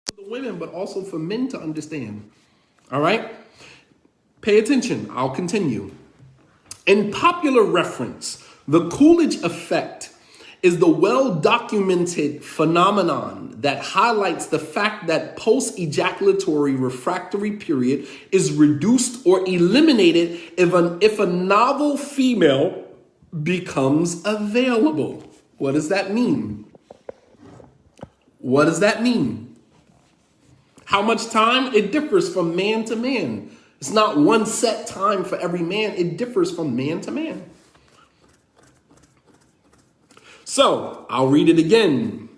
for the women, but also for men to understand. All right? Pay attention. I'll continue. In popular reference, the Coolidge Effect is the well-documented phenomenon that highlights the fact that post-ejaculatory refractory period is reduced or eliminated if a novel female becomes available. What does that mean? What does that mean? How much time? It differs from man to man. It's not one set time for every man. It differs from man to man. So, I'll read it again.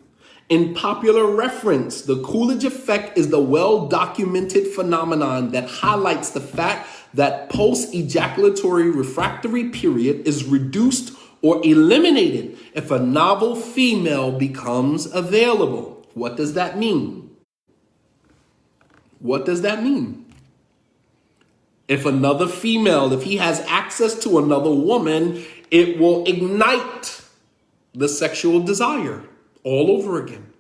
In popular reference, the Coolidge Effect is the well-documented phenomenon that highlights the fact that post-ejaculatory refractory period is reduced or eliminated if a novel female becomes available. What does that mean? What does that mean? If another female, if he has access to another woman, it will ignite the sexual desire all over again.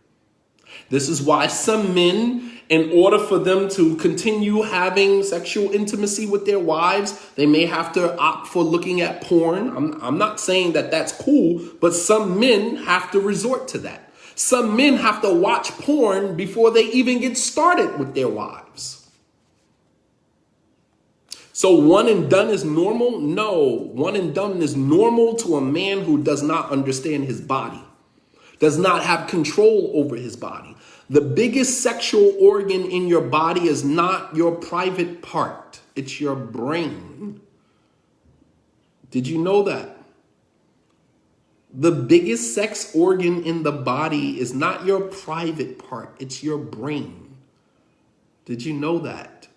This is why some men, in order for them to continue having sexual intimacy with their wives, they may have to opt for looking at porn. I'm not saying that that's cool, but some men have to resort to that. Some men have to watch porn before they even get started with their wives. So one and done is normal? No, one and done is normal to a man who does not understand his body, does not have control over his body. The biggest sexual organ in your body is not your private part. It's your brain. Did you know that? The biggest sex organ in the body is not your private part. It's your brain. Did you know that?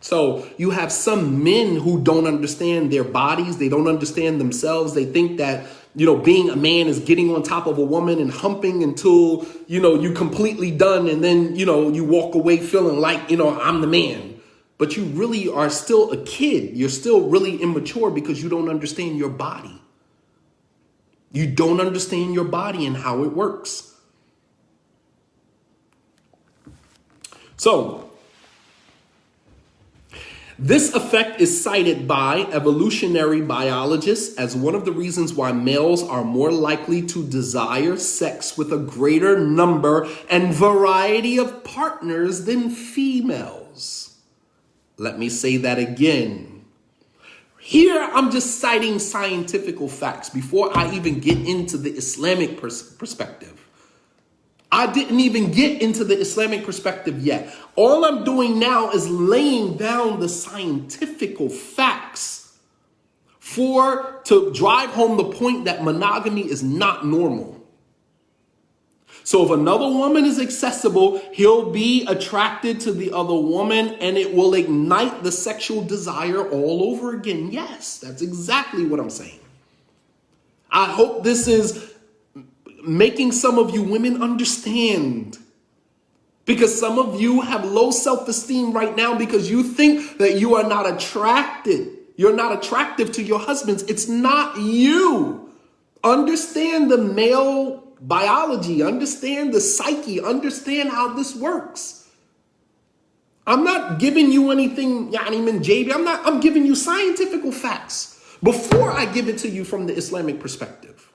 So you have some men who don't understand their bodies. They don't understand themselves. They think that, being a man is getting on top of a woman and humping until, you completely done. And then, you walk away feeling like, I'm the man. But you really are still a kid. You're still really immature because you don't understand your body. You don't understand your body and how it works. So, this effect is cited by evolutionary biologists as one of the reasons why males are more likely to desire sex with a greater number and variety of partners than females. Let me say that again. Here, I'm just citing scientific facts before I even get into the Islamic perspective. I didn't even get into the Islamic perspective yet. All I'm doing now is laying down the scientific facts to drive home the point that monogamy is not normal. So if another woman is accessible, he'll be attracted to the other woman and it will ignite the sexual desire all over again. Yes, that's exactly what I'm saying. I hope this is making some of you women understand, because some of you have low self-esteem right now because you think that you are not attracted. You're not attractive to your husbands. It's not you. Understand the male biology, understand the psyche, understand how this works. I'm not giving you anything, I'm giving you scientific facts before I give it to you from the Islamic perspective.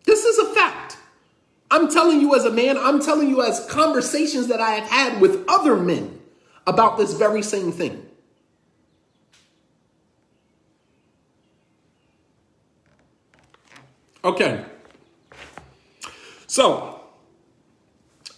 This is a fact. I'm telling you as a man, I'm telling you as conversations that I have had with other men about this very same thing. Okay. So,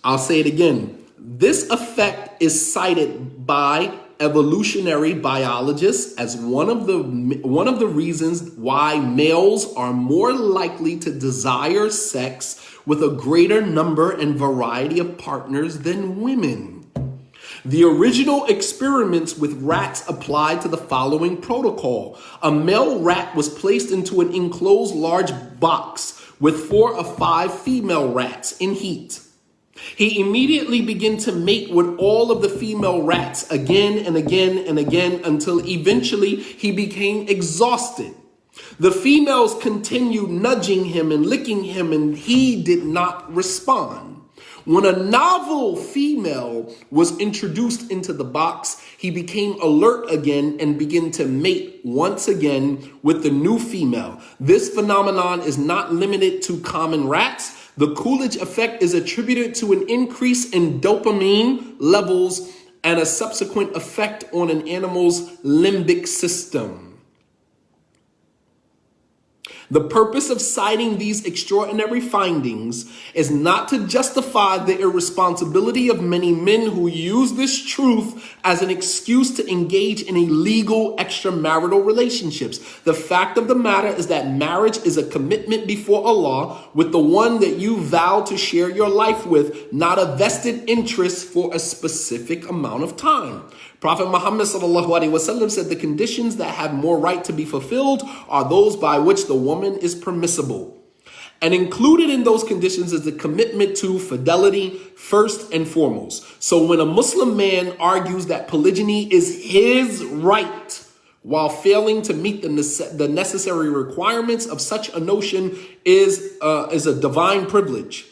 I'll say it again. This effect is cited by evolutionary biologists as one of the reasons why males are more likely to desire sex with a greater number and variety of partners than women. The original experiments with rats applied to the following protocol. A male rat was placed into an enclosed large box with 4 or 5 female rats in heat. He immediately began to mate with all of the female rats again and again and again until eventually he became exhausted. The females continued nudging him and licking him, and he did not respond. When a novel female was introduced into the box, he became alert again and began to mate once again with the new female. This phenomenon is not limited to common rats. The Coolidge effect is attributed to an increase in dopamine levels and a subsequent effect on an animal's limbic system. The purpose of citing these extraordinary findings is not to justify the irresponsibility of many men who use this truth as an excuse to engage in illegal extramarital relationships. The fact of the matter is that marriage is a commitment before Allah with the one that you vow to share your life with, not a vested interest for a specific amount of time. Prophet Muhammad ﷺ said the conditions that have more right to be fulfilled are those by which the woman is permissible. And included in those conditions is the commitment to fidelity first and foremost. So when a Muslim man argues that polygyny is his right while failing to meet the necessary requirements of such a notion is a divine privilege.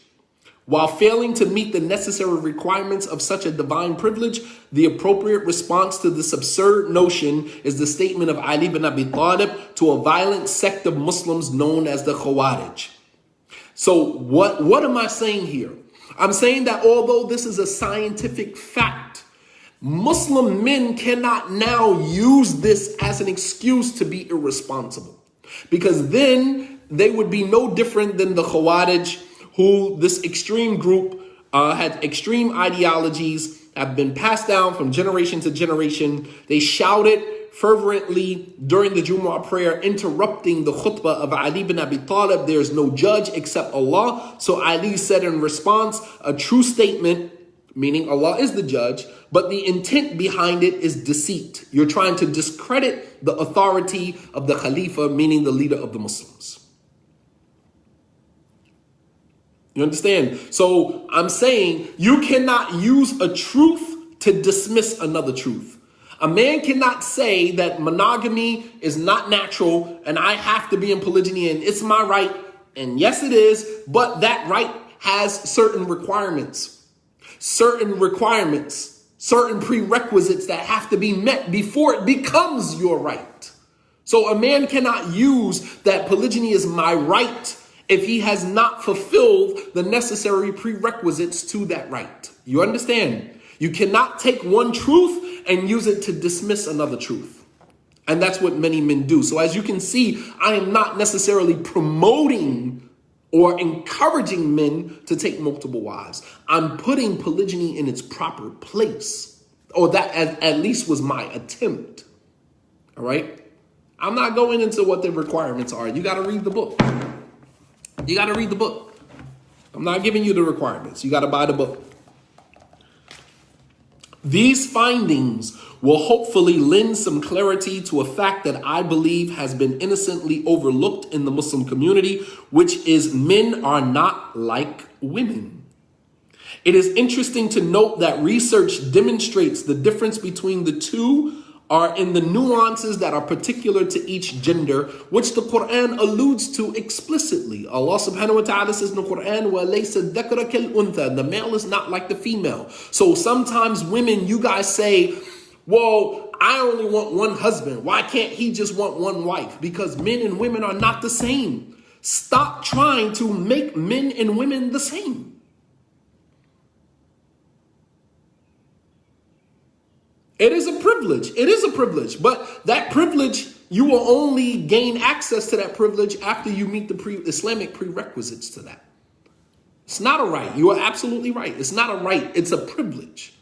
While failing to meet the necessary requirements of such a divine privilege, the appropriate response to this absurd notion is the statement of Ali ibn Abi Talib to a violent sect of Muslims known as the Khawarij. So what am I saying here? I'm saying that although this is a scientific fact, Muslim men cannot now use this as an excuse to be irresponsible, because then they would be no different than the Khawarij, who this extreme group had extreme ideologies, have been passed down from generation to generation. They shouted fervently during the Jumu'ah prayer, interrupting the khutbah of Ali ibn Abi Talib, "There is no judge except Allah." So Ali said in response, a true statement, meaning Allah is the judge, but the intent behind it is deceit. You're trying to discredit the authority of the Khalifa, meaning the leader of the Muslims. You understand? So I'm saying you cannot use a truth to dismiss another truth. A man cannot say that monogamy is not natural and I have to be in polygyny and it's my right. And yes, it is, but that right has certain requirements, certain prerequisites that have to be met before it becomes your right. So a man cannot use that polygyny is my right if he has not fulfilled the necessary prerequisites to that right. You understand? You cannot take one truth and use it to dismiss another truth. And that's what many men do. So as you can see, I am not necessarily promoting or encouraging men to take multiple wives. I'm putting polygyny in its proper place. Or that at least was my attempt. All right? I'm not going into what the requirements are. You got to read the book. You got to read the book. I'm not giving you the requirements. You got to buy the book. These findings will hopefully lend some clarity to a fact that I believe has been innocently overlooked in the Muslim community, which is men are not like women. It is interesting to note that research demonstrates the difference between the two are in the nuances that are particular to each gender, which the Quran alludes to explicitly. Allah subhanahu wa ta'ala says in the Quran, وَلَيْسَ الذَّكَرَ كَالْأُنْثَى. The male is not like the female. So sometimes women, you guys say, well, I only want one husband. Why can't he just want one wife? Because men and women are not the same. Stop trying to make men and women the same. It is a privilege. It is a privilege. But that privilege, you will only gain access to that privilege after you meet the Islamic prerequisites to that. It's not a right. You are absolutely right. It's not a right. It's a privilege.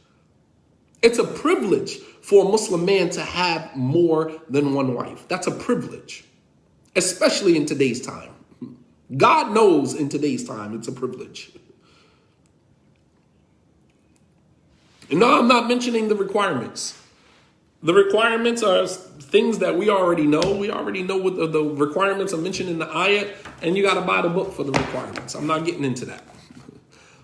It's a privilege for a Muslim man to have more than one wife. That's a privilege, especially in today's time. God knows in today's time it's a privilege. No, I'm not mentioning the requirements. The requirements are things that we already know. We already know what the requirements are mentioned in the ayat, and you got to buy the book for the requirements. I'm not getting into that.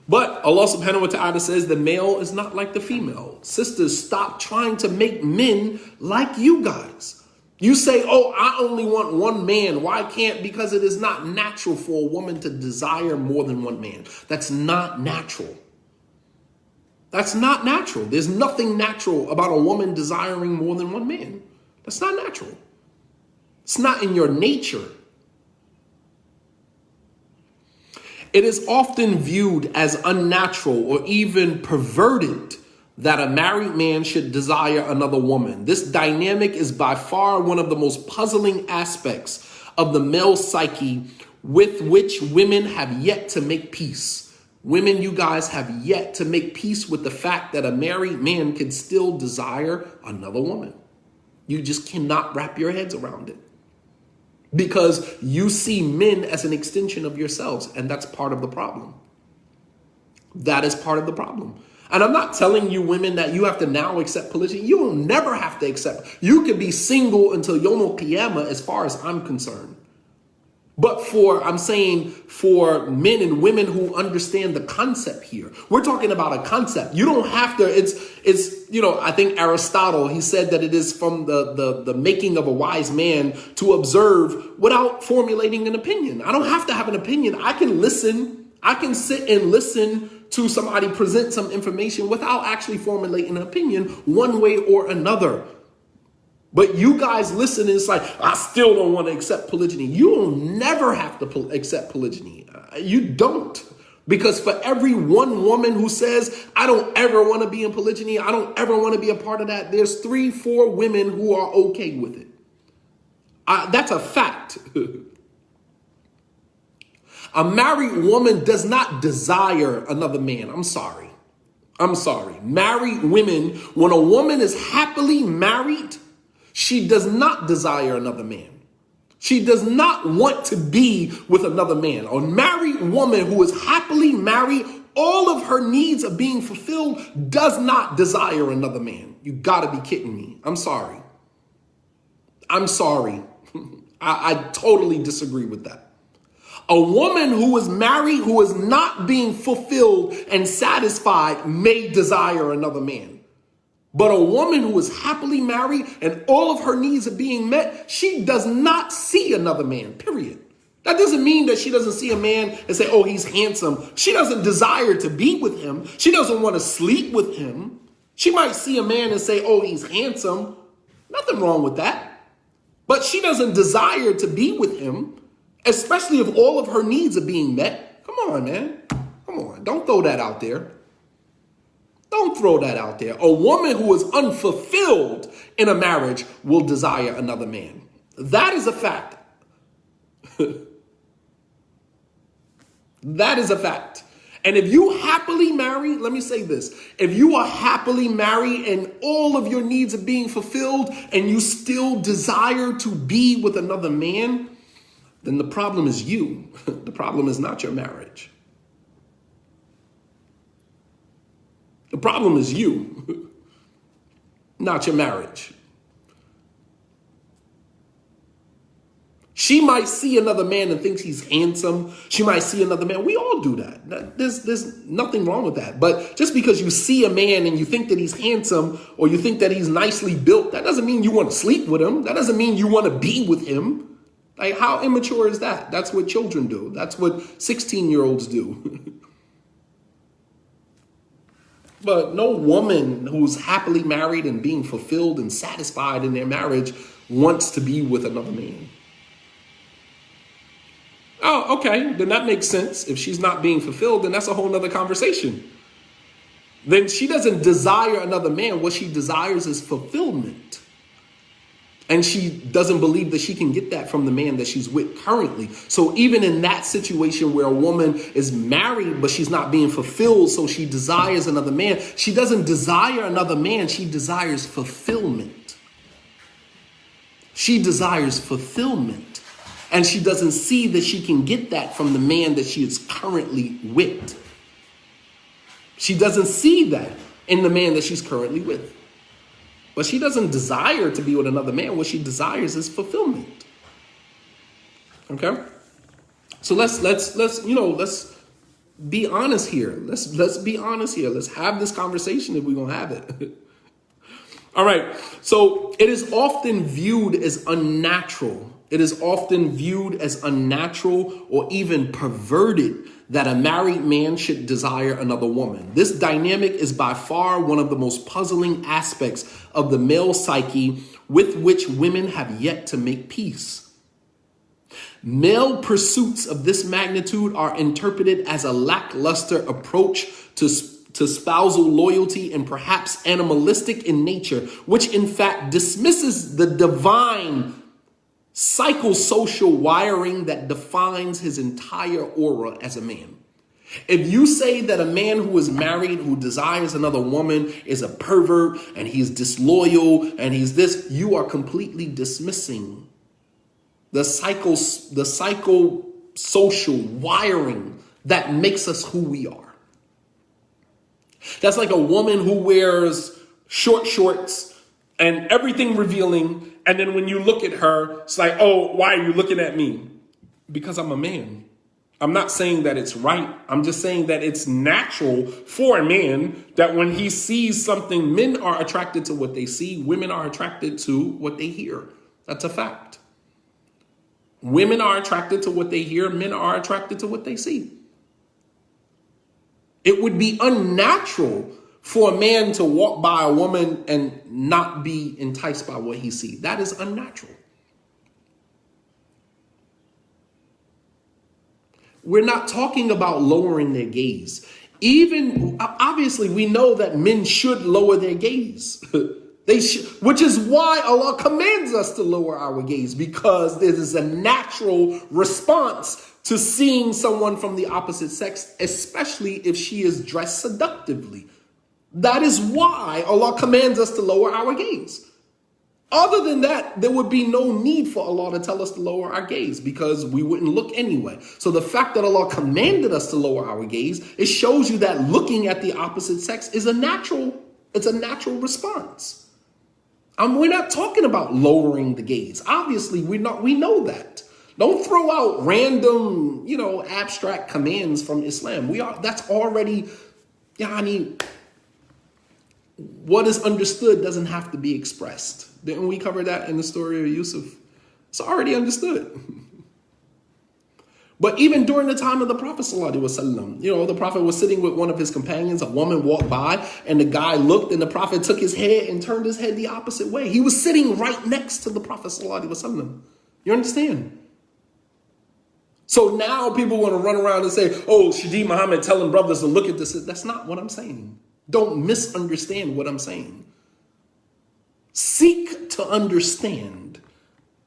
But Allah subhanahu wa ta'ala says the male is not like the female. Sisters, stop trying to make men like you guys. You say, oh, I only want one man. Why can't? Because it is not natural for a woman to desire more than one man. That's not natural. That's not natural. There's nothing natural about a woman desiring more than one man. That's not natural. It's not in your nature. It is often viewed as unnatural or even perverted that a married man should desire another woman. This dynamic is by far one of the most puzzling aspects of the male psyche with which women have yet to make peace. Women, you guys have yet to make peace with the fact that a married man can still desire another woman. You just cannot wrap your heads around it. Because you see men as an extension of yourselves, and that's part of the problem. That is part of the problem. And I'm not telling you women that you have to now accept polygyny. You will never have to accept. You could be single until Yom Kiyama as far as I'm concerned. But I'm saying for men and women who understand the concept here, we're talking about a concept. You don't have to, I think Aristotle, he said that it is from the making of a wise man to observe without formulating an opinion. I don't have to have an opinion. I can listen. I can sit and listen to somebody present some information without actually formulating an opinion one way or another. But you guys listen and it's like, I still don't want to accept polygyny. You will never have to accept polygyny. You don't. Because for every one woman who says, I don't ever want to be in polygyny, I don't ever want to be a part of that, there's 3-4 women who are okay with it. That's a fact. A married woman does not desire another man. I'm sorry. Married women, when a woman is happily married, she does not desire another man. She does not want to be with another man. A married woman who is happily married, all of her needs are being fulfilled, does not desire another man. You gotta be kidding me. I'm sorry. I totally disagree with that. A woman who is married, who is not being fulfilled and satisfied, may desire another man. But a woman who is happily married and all of her needs are being met, she does not see another man, period. That doesn't mean that she doesn't see a man and say, oh, he's handsome. She doesn't desire to be with him. She doesn't want to sleep with him. She might see a man and say, oh, he's handsome. Nothing wrong with that. But she doesn't desire to be with him, especially if all of her needs are being met. Come on, man. Come on. Don't throw that out there. Don't throw that out there. A woman who is unfulfilled in a marriage will desire another man. That is a fact. That is a fact. And if you happily marry, let me say this. If you are happily married and all of your needs are being fulfilled and you still desire to be with another man, then the problem is you. The problem is not your marriage. The problem is you, not your marriage. She might see another man and thinks he's handsome. She might see another man. We all do that. There's nothing wrong with that. But just because you see a man and you think that he's handsome or you think that he's nicely built, that doesn't mean you want to sleep with him. That doesn't mean you want to be with him. Like, how immature is that? That's what children do. That's what 16-year-olds do. But no woman who's happily married and being fulfilled and satisfied in their marriage wants to be with another man. Oh, okay, then that makes sense. If she's not being fulfilled, then that's a whole nother conversation. Then she doesn't desire another man. What she desires is fulfillment. And she doesn't believe that she can get that from the man that she's with currently. So even in that situation where a woman is married, but she's not being fulfilled, so she desires another man, she doesn't desire another man. She desires fulfillment. She desires fulfillment. And she doesn't see that she can get that from the man that she is currently with. She doesn't see that in the man that she's currently with. But she doesn't desire to be with another man. What she desires is fulfillment. Okay? So let's be honest here. Let's be honest here. Let's have this conversation if we're gonna have it. All right. So it is often viewed as unnatural. It is often viewed as unnatural or even perverted that a married man should desire another woman. This dynamic is by far one of the most puzzling aspects of the male psyche with which women have yet to make peace. Male pursuits of this magnitude are interpreted as a lackluster approach to spousal loyalty and perhaps animalistic in nature, which in fact dismisses the divine psychosocial wiring that defines his entire aura as a man. If you say that a man who is married, who desires another woman, is a pervert and he's disloyal and he's this, you are completely dismissing the psychosocial wiring that makes us who we are. That's like a woman who wears short shorts and everything revealing. And then when you look at her, it's like, oh, why are you looking at me? Because I'm a man. I'm not saying that it's right. I'm just saying that it's natural for a man that when he sees something, men are attracted to what they see. Women are attracted to what they hear. That's a fact. Women are attracted to what they hear. Men are attracted to what they see. It would be unnatural for a man to walk by a woman and not be enticed by what he sees. That is unnatural. We're not talking about lowering their gaze. Even, obviously, we know that men should lower their gaze. Which is why Allah commands us to lower our gaze, because there is a natural response to seeing someone from the opposite sex, especially if she is dressed seductively. That is why Allah commands us to lower our gaze. Other than that, there would be no need for Allah to tell us to lower our gaze, because we wouldn't look anyway. So the fact that Allah commanded us to lower our gaze, it shows you that looking at the opposite sex is a natural response. We're not talking about lowering the gaze. Obviously, we know that. Don't throw out random, abstract commands from Islam. That's already, what is understood doesn't have to be expressed. Didn't we cover that in the story of Yusuf? It's already understood. But even during the time of the Prophet ﷺ, the Prophet was sitting with one of his companions, a woman walked by, and the guy looked, and the Prophet took his head and turned his head the opposite way. He was sitting right next to the Prophet ﷺ. You understand? So now people want to run around and say, oh, Shadi Muhammad telling brothers to look at this. That's not what I'm saying. Don't misunderstand what I'm saying. Seek to understand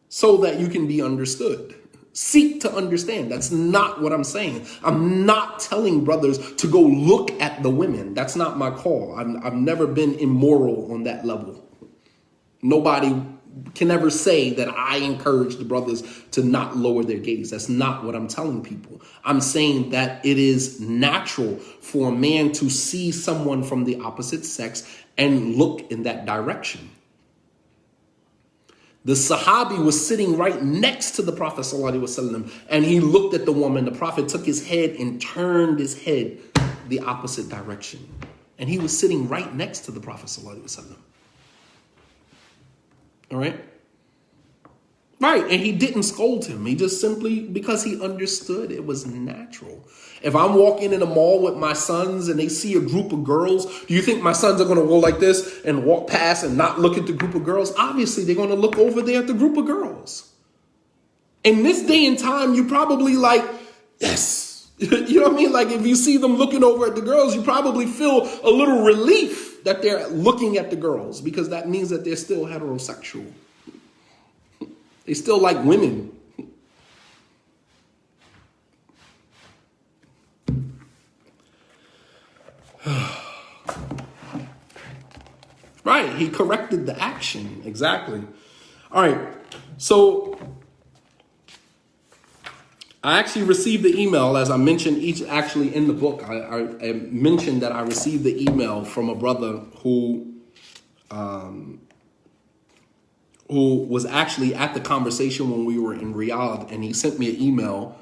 so that you can be understood. Seek to understand. That's not what I'm saying. I'm not telling brothers to go look at the women. That's not my call. I've never been immoral on that level. Nobody can ever say that I encourage the brothers to not lower their gaze. That's not what I'm telling people. I'm saying that it is natural for a man to see someone from the opposite sex and look in that direction. The Sahabi was sitting right next to the Prophet ﷺ, and he looked at the woman. The Prophet took his head and turned his head the opposite direction. And he was sitting right next to the Prophet ﷺ. All right? Right, and he didn't scold him. He just simply, because he understood it was natural. If I'm walking in a mall with my sons and they see a group of girls, do you think my sons are going to go like this and walk past and not look at the group of girls? Obviously, they're going to look over there at the group of girls. In this day and time, you probably like, yes. You know what I mean? Like if you see them looking over at the girls, you probably feel a little relief that they're looking at the girls, because that means that they're still heterosexual. They still like women. Right, he corrected the action. Exactly. All right, so I actually received the email, as I mentioned actually in the book. I mentioned that I received the email from a brother who was actually at the conversation when we were in Riyadh, and he sent me an email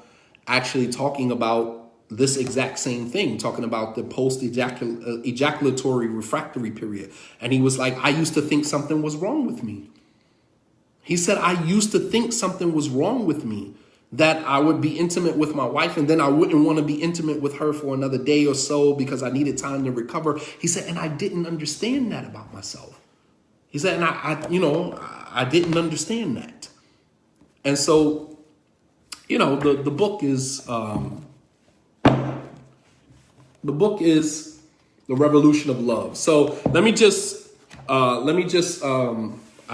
actually talking about this exact same thing, talking about the post-ejaculatory refractory period. And he was like, I used to think something was wrong with me. He said, I used to think something was wrong with me, that I would be intimate with my wife and then I wouldn't want to be intimate with her for another day or so because I needed time to recover. He said, and I didn't understand that about myself. He said, and I didn't understand that. And so, the book is The Revolution of Love. So let me just I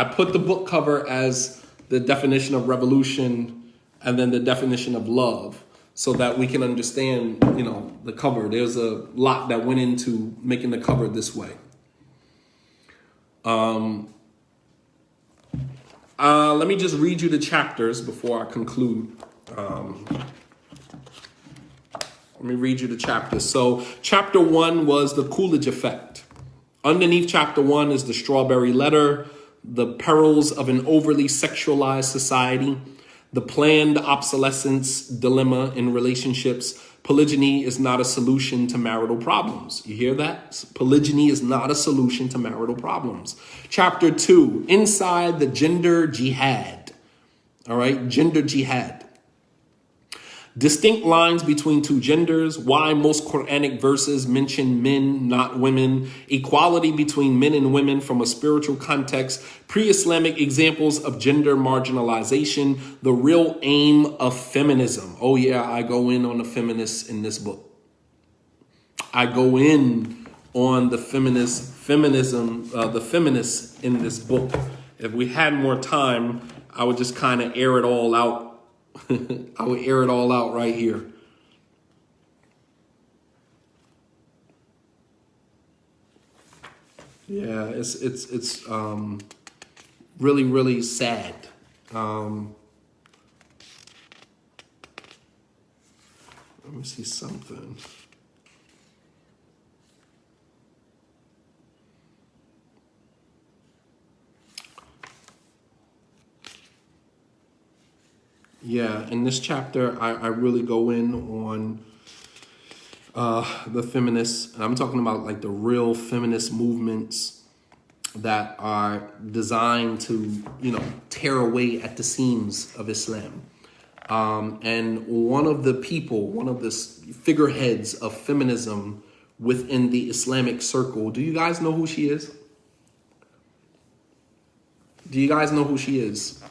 put the book cover as the definition of revolution and then the definition of love so that we can understand, the cover. There's a lot that went into making the cover this way. Let me just read you the chapters before I conclude. Let me read you the chapters. So chapter 1 was the Coolidge Effect. Underneath chapter 1 is the Strawberry Letter, the perils of an overly sexualized society, the planned obsolescence dilemma in relationships. Polygyny is not a solution to marital problems. You hear that? Polygyny is not a solution to marital problems. Chapter 2, inside the Gender Jihad. All right, Gender Jihad. Distinct lines between two genders, why most Quranic verses mention men, not women, equality between men and women from a spiritual context, pre-Islamic examples of gender marginalization, the real aim of feminism. Oh yeah, I go in on the feminists in this book. I go in on the feminism, the feminists in this book. If we had more time, I would just kind of air it all out. I would air it all out right here. Yeah, it's really, really sad. Let me see something. Yeah, in this chapter, I really go in on the feminists. And I'm talking about like the real feminist movements that are designed to, tear away at the seams of Islam. And one of the figureheads of feminism within the Islamic circle, do you guys know who she is? Do you guys know who she is?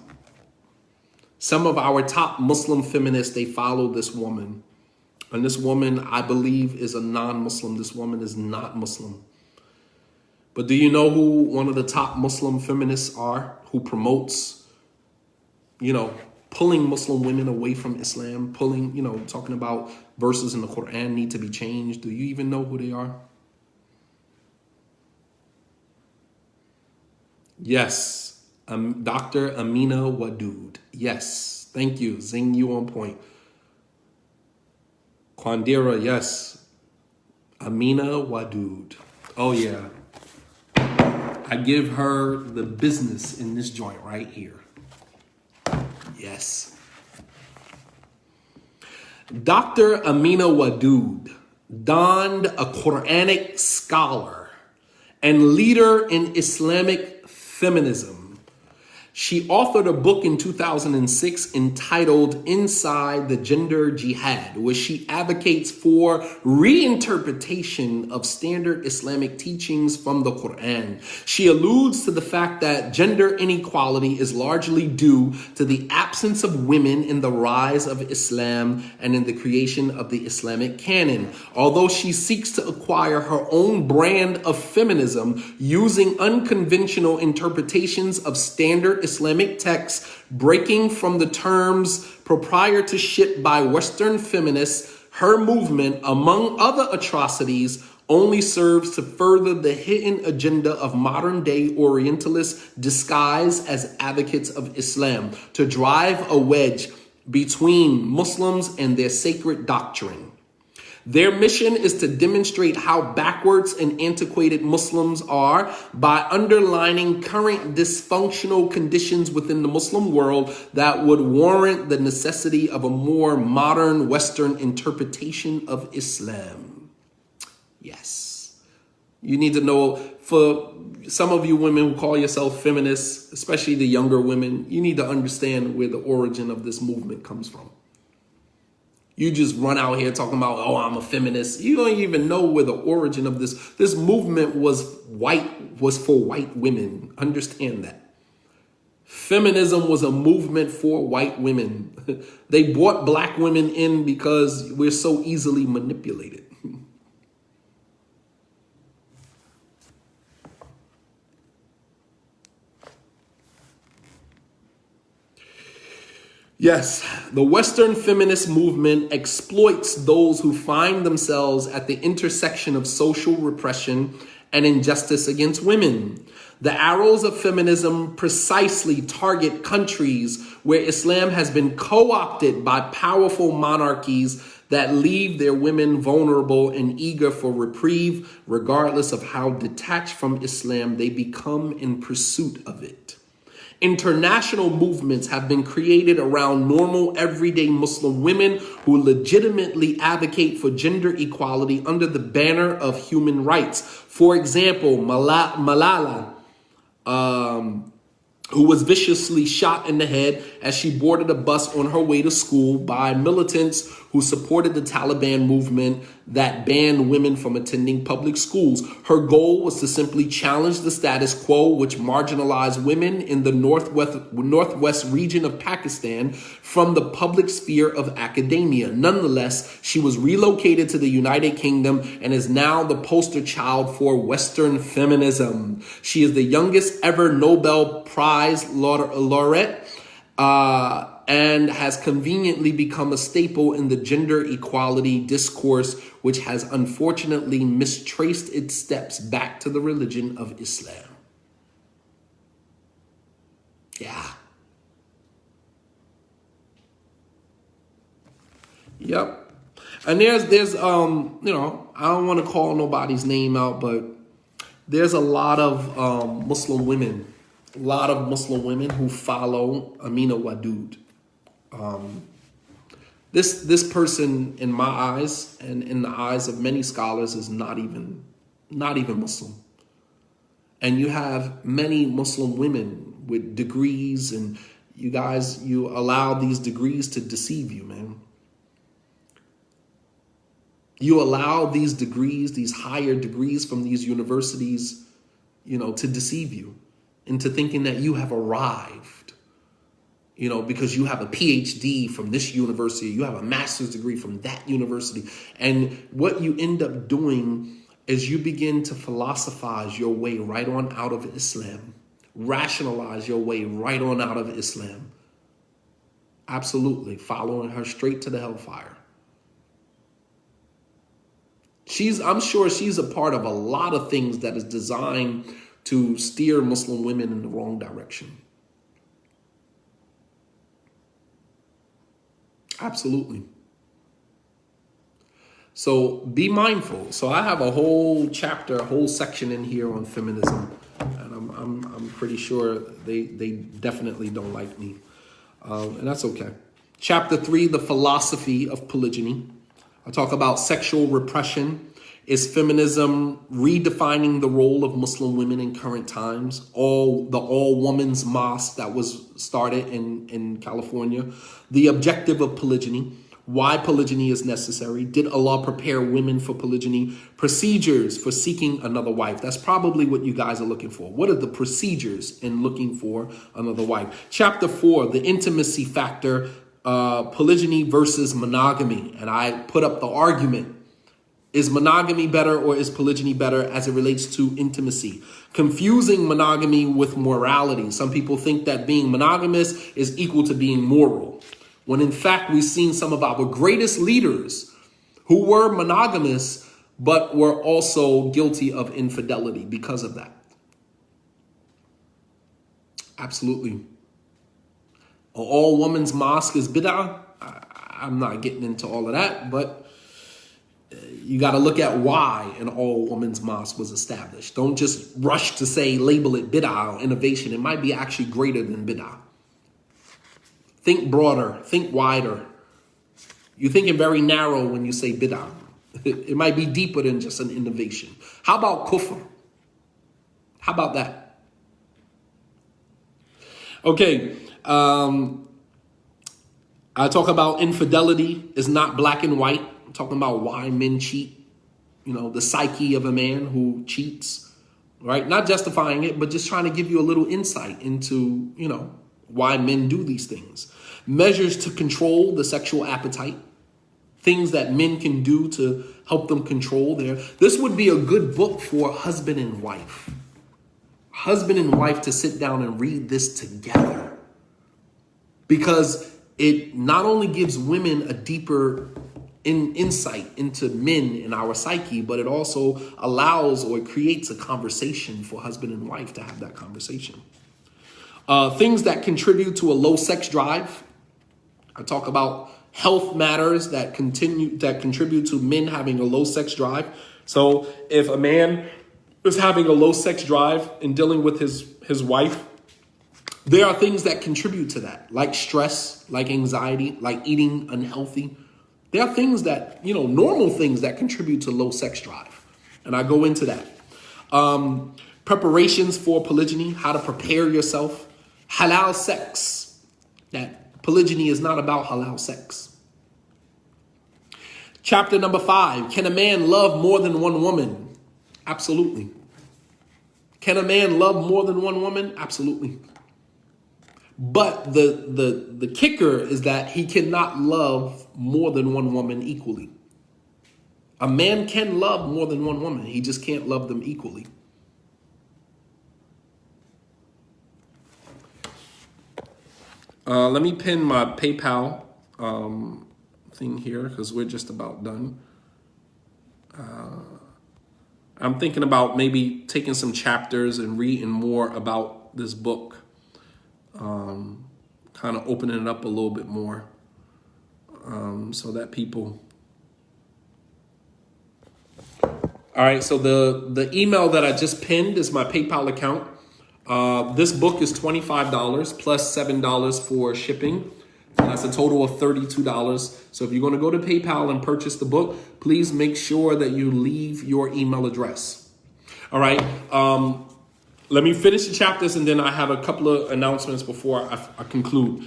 Some of our top Muslim feminists, they follow this woman. And this woman, I believe, is a non-Muslim. This woman is not Muslim. But do you know who one of the top Muslim feminists are? Who promotes, pulling Muslim women away from Islam, talking about verses in the Quran need to be changed. Do you even know who they are? Yes. Dr. Amina Wadud. Yes. Thank you. Zing, you on point. Quandira, yes. Amina Wadud. Oh, yeah. I give her the business in this joint right here. Yes. Dr. Amina Wadud donned a Quranic scholar and leader in Islamic feminism. She authored a book in 2006 entitled Inside the Gender Jihad, where she advocates for reinterpretation of standard Islamic teachings from the Quran. She alludes to the fact that gender inequality is largely due to the absence of women in the rise of Islam and in the creation of the Islamic canon. Although she seeks to acquire her own brand of feminism using unconventional interpretations of standard Islamic texts, breaking from the terms proprietorship by Western feminists, her movement, among other atrocities, only serves to further the hidden agenda of modern-day Orientalists disguised as advocates of Islam, to drive a wedge between Muslims and their sacred doctrine. Their mission is to demonstrate how backwards and antiquated Muslims are by underlining current dysfunctional conditions within the Muslim world that would warrant the necessity of a more modern Western interpretation of Islam. Yes. You need to know, for some of you women who call yourself feminists, especially the younger women, you need to understand where the origin of this movement comes from. You just run out here talking about, oh, I'm a feminist. You don't even know where the origin of this movement was for white women. Understand that. Feminism was a movement for white women. They brought black women in because we're so easily manipulated. Yes, the Western feminist movement exploits those who find themselves at the intersection of social repression and injustice against women. The arrows of feminism precisely target countries where Islam has been co-opted by powerful monarchies that leave their women vulnerable and eager for reprieve, regardless of how detached from Islam they become in pursuit of it. International movements have been created around normal, everyday Muslim women who legitimately advocate for gender equality under the banner of human rights. For example, Malala, who was viciously shot in the head as she boarded a bus on her way to school by militants who supported the Taliban movement that banned women from attending public schools. Her goal was to simply challenge the status quo, which marginalized women in the northwest region of Pakistan from the public sphere of academia. Nonetheless, she was relocated to the United Kingdom and is now the poster child for Western feminism. She is the youngest ever Nobel Prize laureate, and has conveniently become a staple in the gender equality discourse, which has unfortunately mistraced its steps back to the religion of Islam. Yeah. Yep. And there's I don't want to call nobody's name out, but there's a lot of Muslim women who follow Amina Wadud. This person, in my eyes and in the eyes of many scholars, is not even Muslim. And you have many Muslim women with degrees, and you allow these degrees to deceive you, man. You allow these degrees, these higher degrees from these universities, to deceive you into thinking that you have arrived, because you have a PhD from this university, you have a master's degree from that university. And what you end up doing is you begin to philosophize your way right on out of Islam, rationalize your way right on out of Islam. Absolutely, following her straight to the hellfire. I'm sure she's a part of a lot of things that is designed to steer Muslim women in the wrong direction. Absolutely. So be mindful. So I have a whole chapter, a whole section in here on feminism, and I'm pretty sure they definitely don't like me, and that's okay. Chapter 3, the philosophy of polygyny. I talk about sexual repression. Is feminism redefining the role of Muslim women in current times? The all-women's mosque that was started in California. The objective of polygyny. Why polygyny is necessary. Did Allah prepare women for polygyny? Procedures for seeking another wife. That's probably what you guys are looking for. What are the procedures in looking for another wife? Chapter 4, the intimacy factor, polygyny versus monogamy. And I put up the argument. Is monogamy better or is polygyny better as it relates to intimacy? Confusing monogamy with morality. Some people think that being monogamous is equal to being moral, when in fact we've seen some of our greatest leaders who were monogamous but were also guilty of infidelity because of that. Absolutely. An all-women's mosque is bid'ah. I'm not getting into all of that, but You got to look at why an all-women's mosque was established. Don't just rush to say, label it bid'ah or innovation. It might be actually greater than bid'ah. Think broader, think wider. You're thinking very narrow when you say bid'ah. It might be deeper than just an innovation. How about kufr? How about that? Okay. I talk about infidelity is not black and white. I'm talking about why men cheat. You know, the psyche of a man who cheats, right? Not justifying it, but just trying to give you a little insight into, you know, why men do these things. Measures to control the sexual appetite. Things that men can do to help them control their... This would be a good book for husband and wife. Husband and wife to sit down and read this together. Because it not only gives women a deeper insight into men in our psyche, but it also allows or it creates a conversation for husband and wife to have that conversation. Things that contribute to a low sex drive. I talk about health matters that contribute to men having a low sex drive. So if a man is having a low sex drive in dealing with his wife, there are things that contribute to that, like stress, like anxiety, like eating unhealthy. There are things that, you know, normal things that contribute to low sex drive. And I go into that. Preparations for polygyny, how to prepare yourself. Halal sex. That polygyny is not about halal sex. Chapter number 5, can a man love more than one woman? Absolutely. Can a man love more than one woman? Absolutely. But the kicker is that he cannot love more than one woman equally. A man can love more than one woman. He just can't love them equally. Let me pin my PayPal thing here because we're just about done. I'm thinking about maybe taking some chapters and reading more about this book. Kind of opening it up a little bit more so that people... All right, so the email that I just pinned is my PayPal account. This book is $25 plus $7 for shipping. So that's a total of $32. So if you're going to go to PayPal and purchase the book, please make sure that you leave your email address. All right. Let me finish the chapters and then I have a couple of announcements before I conclude.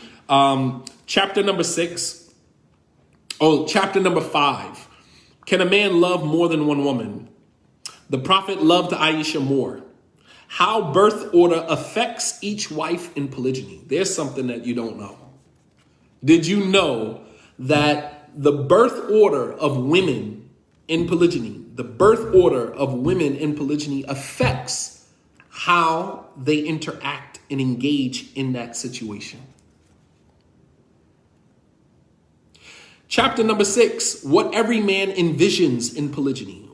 Chapter number 5. Can a man love more than one woman? The Prophet loved Aisha more. How birth order affects each wife in polygyny. There's something that you don't know. Did you know that the birth order of women in polygyny, affects how they interact and engage in that situation? Chapter number 6, what every man envisions in polygyny.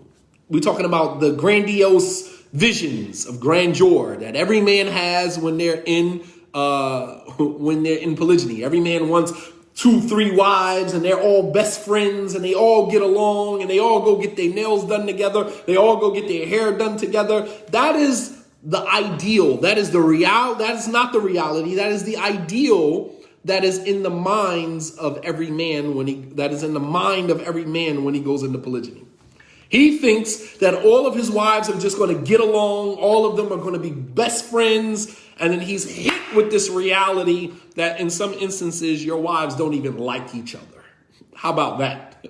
We're talking about the grandiose visions of grandeur that every man has when they're in polygyny. Every man wants 2-3 wives and they're all best friends and they all get along and they all go get their nails done together. They all go get their hair done together. That is the ideal. That is the reality. That is not the reality. That is the ideal that is in the minds of every man when he goes into polygyny. He thinks that all of his wives are just going to get along. All of them are going to be best friends. And then he's hit with this reality that in some instances, your wives don't even like each other. How about that?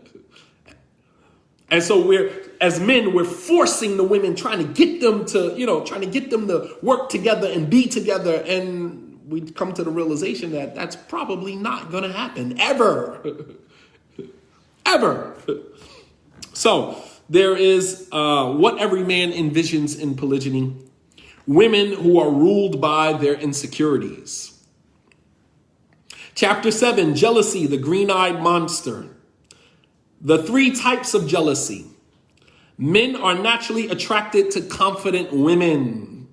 And so as men, we're forcing the women, trying to get them to work together and be together. And we come to the realization that that's probably not going to happen ever. Ever. So there is what every man envisions in polygyny. Women who are ruled by their insecurities. Chapter 7, jealousy, the green-eyed monster. The 3 types of jealousy. Men are naturally attracted to confident women.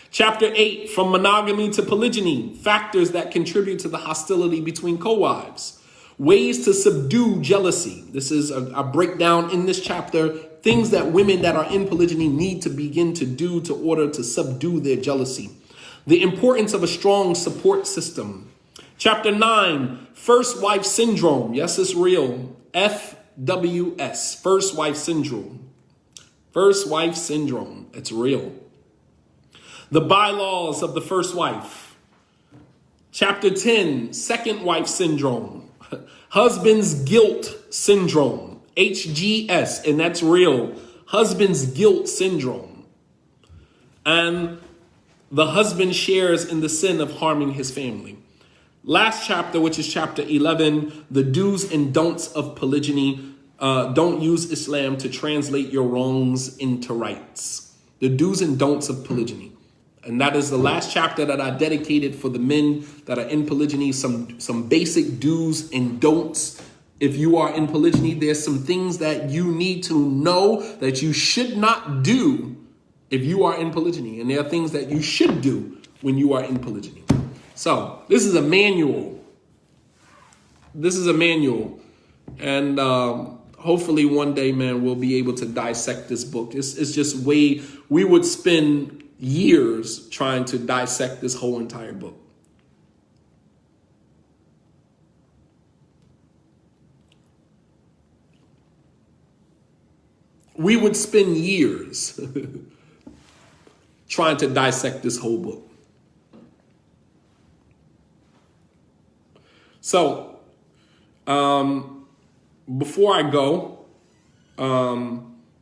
Chapter 8, from monogamy to polygyny, factors that contribute to the hostility between co-wives. Ways to subdue jealousy. This is a breakdown in this chapter. Things that women that are in polygyny need to begin to do to order to subdue their jealousy. The importance of a strong support system. Chapter 9, First Wife Syndrome. Yes, it's real. FWS, First Wife Syndrome. First Wife Syndrome. It's real. The bylaws of the first wife. Chapter 10, Second Wife Syndrome. Husband's Guilt Syndrome. HGS, and that's real. Husband's Guilt Syndrome. And the husband shares in the sin of harming his family. Last chapter, which is chapter 11, the do's and don'ts of polygyny. Don't use Islam to translate your wrongs into rights. The do's and don'ts of polygyny. And that is the last chapter that I dedicated for the men that are in polygyny. Some basic do's and don'ts. If you are in polygyny, there's some things that you need to know that you should not do if you are in polygyny. And there are things that you should do when you are in polygyny. So this is a manual. This is a manual. And hopefully one day, man, we'll be able to dissect this book. It's just we would spend years trying to dissect this whole entire book. We would spend years trying to dissect this whole book. So, before I go,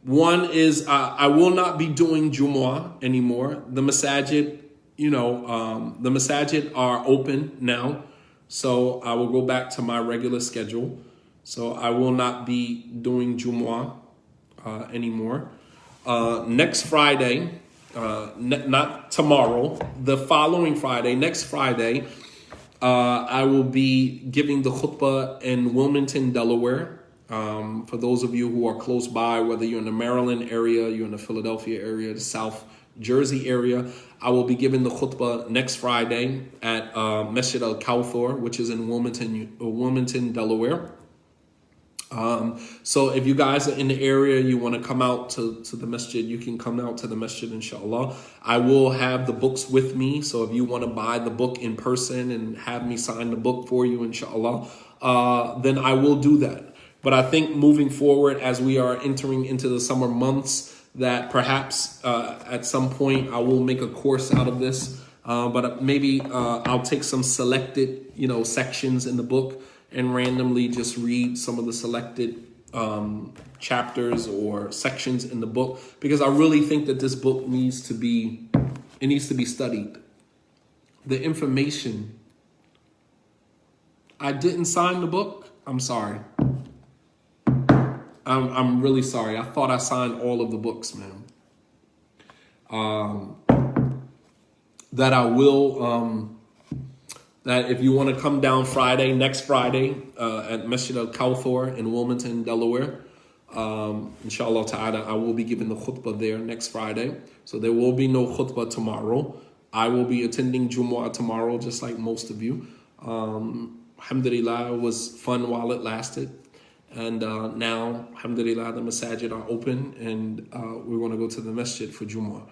one is I will not be doing Jumu'ah anymore. The masajid, the masajid are open now. So I will go back to my regular schedule. So I will not be doing Jumu'ah anymore. Next Friday, not tomorrow, the following Friday, next Friday, I will be giving the khutbah in Wilmington, Delaware. For those of you who are close by, whether you're in the Maryland area, you're in the Philadelphia area, the South Jersey area, I will be giving the khutbah next Friday at Masjid al-Kawthar, which is in Wilmington, Delaware. So if you guys are in the area, you want to come out to the masjid, you can come out to the masjid, inshallah. I will have the books with me. So if you want to buy the book in person and have me sign the book for you, inshallah, then I will do that. But I think moving forward, as we are entering into the summer months, that perhaps at some point I will make a course out of this. But maybe I'll take some selected, sections in the book and randomly just read some of the selected chapters or sections in the book, because I really think that this book needs to be studied. The information. I didn't sign the book. I'm sorry. I'm really sorry. I thought I signed all of the books, man. That I will, that if you want to come down next Friday, at Masjid al-Kawthar in Wilmington, Delaware, inshallah ta'ala, I will be giving the khutbah there next Friday. So there will be no khutbah tomorrow. I will be attending Jumu'ah tomorrow, just like most of you. Alhamdulillah, it was fun while it lasted. And now, alhamdulillah, the masajid are open, and we want to go to the masjid for Jumu'ah.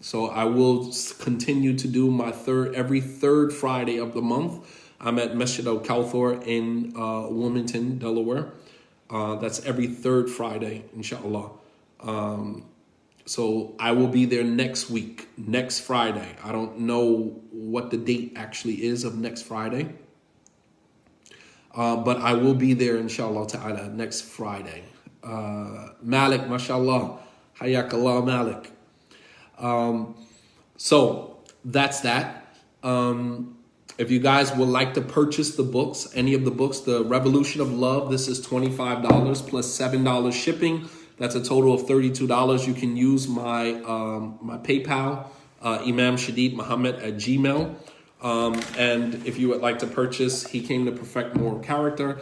So I will continue to do my every third Friday of the month. I'm at Masjid al-Kawthar in Wilmington, Delaware. That's every third Friday, inshallah. So I will be there next week, next Friday. I don't know what the date actually is of next Friday. But I will be there, inshallah ta'ala, next Friday. Malik, mashallah. Hayakallah, Malik. So that's that. If you guys would like to purchase the books, any of the books, The Revolution of Love, this is $25 plus $7 shipping. That's a total of $32. You can use my my PayPal, Imam Shadid Muhammad at Gmail. And if you would like to purchase He Came to Perfect Moral Character,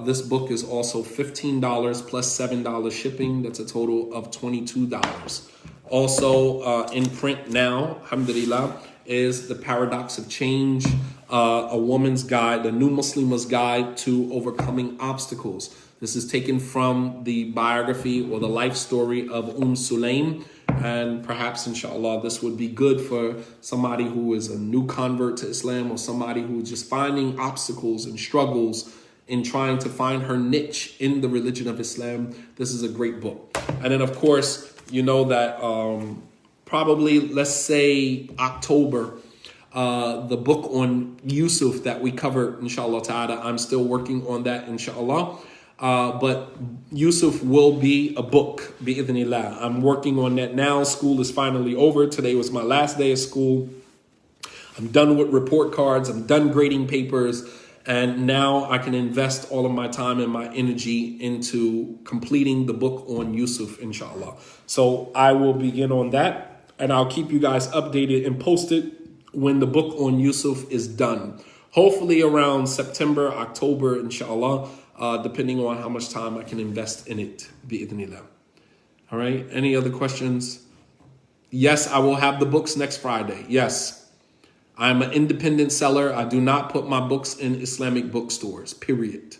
this book is also $15 plus $7 shipping. That's a total of $22. Also in print now, alhamdulillah, is The Paradox of Change, A Woman's Guide, the New Muslima's Guide to Overcoming Obstacles. This is taken from the biography or the life story of Sulaim. And perhaps, inshallah, this would be good for somebody who is a new convert to Islam, or somebody who is just finding obstacles and struggles in trying to find her niche in the religion of Islam. This is a great book. And then, of course, you know that probably, let's say, October, the book on Yusuf that we covered, inshallah ta'ala, I'm still working on that, inshallah. But Yusuf will be a book, bi'idhnillah. I'm working on that now. School is finally over. Today was my last day of school. I'm done with report cards. I'm done grading papers. And now I can invest all of my time and my energy into completing the book on Yusuf, inshallah. So I will begin on that, and I'll keep you guys updated and posted when the book on Yusuf is done. Hopefully around September, October, inshallah, depending on how much time I can invest in it, bi'idhnillah. All right, any other questions? Yes, I will have the books next Friday. Yes, I'm an independent seller. I do not put my books in Islamic bookstores, period.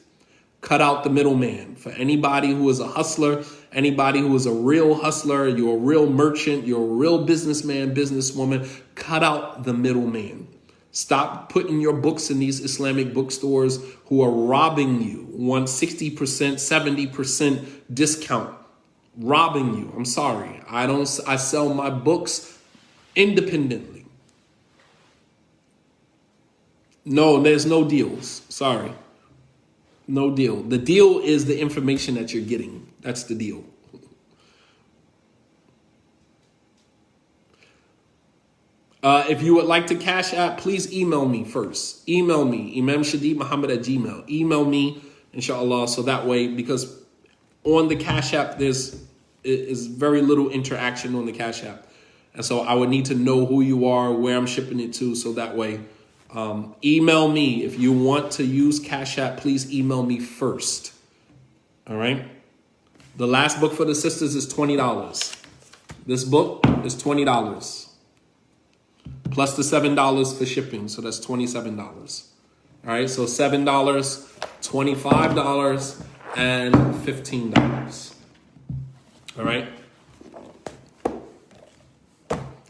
Cut out the middleman. For anybody who is a hustler, anybody who is a real hustler, you're a real merchant, you're a real businessman, businesswoman, cut out the middleman. Stop putting your books in these Islamic bookstores who are robbing you, want 60%, 70% discount, robbing you. I'm sorry. I sell my books independently. No, there's no deals. Sorry. No deal. The deal is the information that you're getting. That's the deal. If you would like to Cash App, please email me first. Email me, imamshadidmuhammad@gmail. Email me, inshallah, so that way, because on the Cash App, is very little interaction on the Cash App. And so I would need to know who you are, where I'm shipping it to, so that way, email me. If you want to use Cash App, please email me first. All right? The last book for the sisters is $20. This book is $20. Plus the $7 for shipping, so that's $27. All right, so $7, $25, and $15. All right.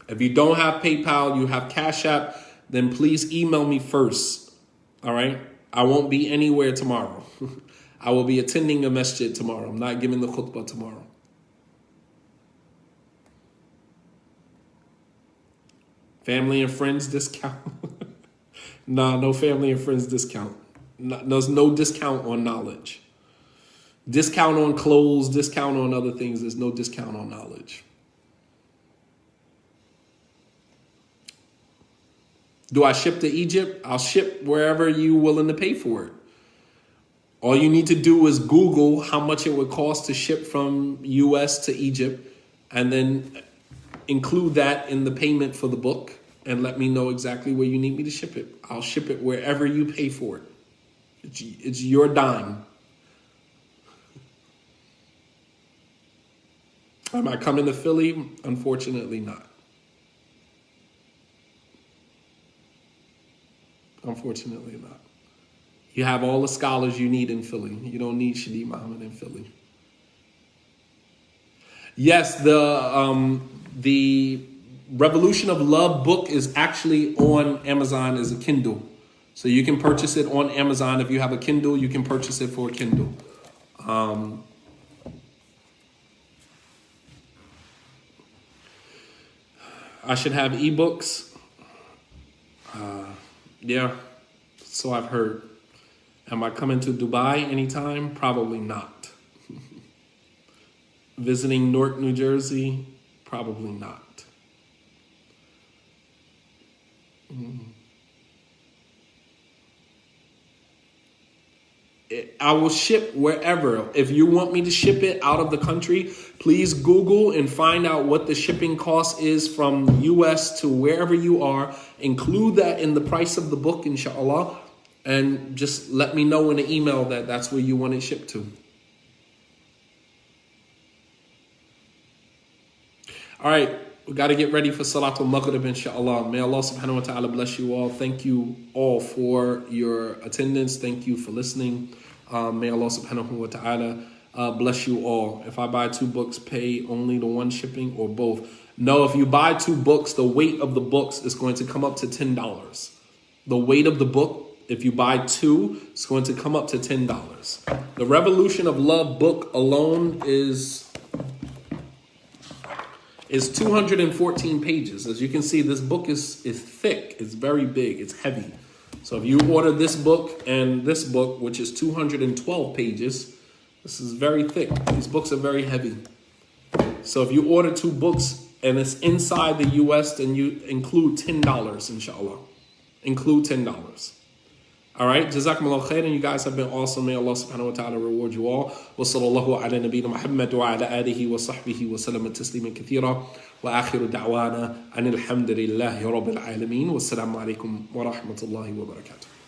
If you don't have PayPal, you have Cash App, then please email me first. All right. I won't be anywhere tomorrow. I will be attending a masjid tomorrow. I'm not giving the khutbah tomorrow. Family and friends discount. No family and friends discount. There's no discount on knowledge. Discount on clothes, discount on other things. There's no discount on knowledge. Do I ship to Egypt? I'll ship wherever you're willing to pay for it. All you need to do is Google how much it would cost to ship from US to Egypt, and then include that in the payment for the book, and let me know exactly where you need me to ship it. I'll ship it wherever you pay for it. It's your dime. Am I coming to Philly? Unfortunately not. Unfortunately not. You have all the scholars you need in Philly. You don't need Shadid Muhammad in Philly. Yes, the Revolution of Love book is actually on Amazon as a Kindle. So you can purchase it on Amazon. If you have a Kindle, you can purchase it for a Kindle. I should have ebooks. Yeah, so I've heard. Am I coming to Dubai anytime? Probably not. Visiting Newark, New Jersey? Probably not. I will ship wherever. If you want me to ship it out of the country, please Google and find out what the shipping cost is from US to wherever you are. Include that in the price of the book, inshallah. And just let me know in an email that that's where you want it shipped to. All right. We got to get ready for Salatul Maghrib, inshallah. May Allah subhanahu wa ta'ala bless you all. Thank you all for your attendance. Thank you for listening. May Allah subhanahu wa ta'ala bless you all. If I buy 2 books, pay only the 1 shipping or both? No, if you buy 2 books, the weight of the books is going to come up to $10. The weight of the book, if you buy 2, it's going to come up to $10. The Revolution of Love book alone is 214 pages. As you can see, this book is thick. It's very big. It's heavy. So if you order this book and this book, which is 212 pages, this is very thick. These books are very heavy. So if you order 2 books and it's inside the U.S., then you include $10, inshallah. Include $10. All right, Jazakumullah khairan. You guys have been awesome. May Allah subhanahu wa ta'ala reward you all. Wa sallallahu ala nabiyyina Muhammad wa ala alihi wa sahbihi wa sallam tasliman kathira. Wa akhiru da'wana anil hamdulillahi rabbil alameen. Wassalamu alaikum wa rahmatullahi wa barakatuh.